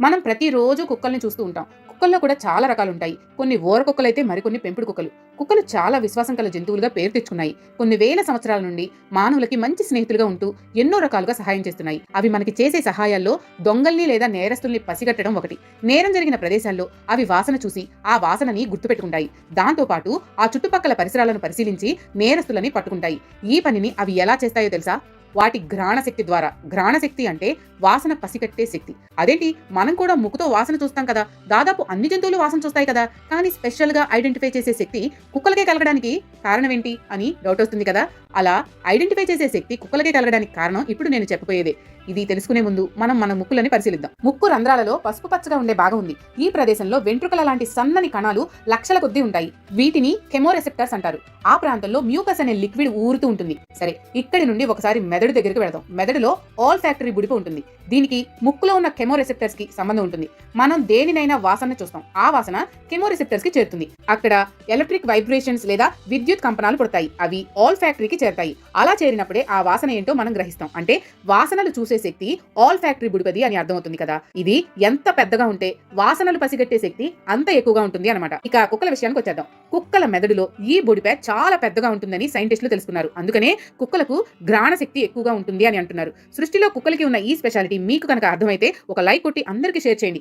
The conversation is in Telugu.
మనం ప్రతిరోజు కుక్కల్ని చూస్తూ ఉంటాం. కుక్కల్లో కూడా చాలా రకాలుంటాయి. కొన్ని ఊర కుక్కలైతే మరికొన్ని పెంపుడు కుక్కలు. కుక్కలు చాలా విశ్వాసం కల జంతువులుగా పేరు తెచ్చుకున్నాయి. కొన్ని వేల సంవత్సరాల నుండి మానవులకి మంచి స్నేహితులుగా ఉంటూ ఎన్నో రకాలుగా సహాయం చేస్తున్నాయి. అవి మనకి చేసే సహాయాల్లో దొంగల్ని లేదా నేరస్తుల్ని పసిగట్టడం ఒకటి. నేరం జరిగిన ప్రదేశాల్లో అవి వాసన చూసి ఆ వాసనని గుర్తుపెట్టుకుంటాయి. దాంతో పాటు ఆ చుట్టుపక్కల పరిసరాలను పరిశీలించి నేరస్తులని పట్టుకుంటాయి. ఈ పనిని అవి ఎలా చేస్తాయో తెలుసా? వాటి ఘ్రాణ శక్తి ద్వారా. ఘ్రాణ శక్తి అంటే వాసన పసిగట్టే శక్తి. అదేంటి, మనం కూడా ముక్కుతో వాసన చూస్తాం కదా, దాదాపు అన్ని జంతువులు వాసన చూస్తాయి కదా, కానీ స్పెషల్ గా ఐడెంటిఫై చేసే శక్తి కుక్కలకే కలగడానికి కారణం ఏంటి అని డౌట్ వస్తుంది కదా. అలా ఐడెంటిఫై చేసే శక్తి కుక్కలకే కలగడానికి కారణం ఇప్పుడు నేను చెప్పబోయేదే. ఇది తెలుసుకునే ముందు మనం మన ముక్కులని పరిశీలిద్దాం. ముక్కు రంధ్రాలలో పసుపు పచ్చగా ఉండే భాగం ఉంది. ఈ ప్రదేశంలో వెంట్రుకల లాంటి సన్నని కణాలు లక్షల కొద్దీ ఉంటాయి. వీటిని కెమోరెసెప్టర్స్ అంటారు. ఆ ప్రాంతంలో మ్యూకస్ అనే లిక్విడ్ ఊరుతూ ఉంటుంది. సరే, ఇక్కడి నుండి ఒకసారి మెదడు దగ్గరికి వెళదాం. మెదడులో ఆల్ ఫ్యాక్టరీ బుడిప ఉంటుంది. దీనికి ముక్కులో ఉన్న కెమోరెసెప్టర్స్ కి సంబంధం ఉంటుంది. మనం దేనినైనా వాసన చూస్తాం, ఆ వాసన కెమోరెసెప్టర్స్ కి చేరుతుంది. అక్కడ ఎలక్ట్రిక్ వైబ్రేషన్స్ లేదా విద్యుత్ కంపనాలు పుడతాయి. అవి ఆల్ ఫ్యాక్టరీకి చేరతాయి. అలా చేరినప్పుడే ఆ వాసన ఏంటో మనం గ్రహిస్తాం. అంటే వాసనలు చూసే శక్తి ఆల్ ఫ్యాక్టరీ బుడిపది అని అర్థమవుతుంది కదా. ఇది ఎంత పెద్దగా ఉంటే వాసనలు పసిగట్టే శక్తి అంత ఎక్కువగా ఉంటుంది అన్నమాట. ఇక కుక్కల విషయానికి వచ్చేద్దాం. కుక్కల మెదడులో ఈ బొడిపే చాలా పెద్దగా ఉంటుందని సైంటిస్టులు తెలుసుకున్నారు. అందుకనే కుక్కలకు ఘ్రాణ శక్తి ఎక్కువగా ఉంటుంది అని అంటున్నారు. సృష్టిలో కుక్కలకి ఉన్న ఈ స్పెషాలిటీ మీకు కనుక అర్థమైతే ఒక లైక్ కొట్టి అందరికీ షేర్ చేయండి.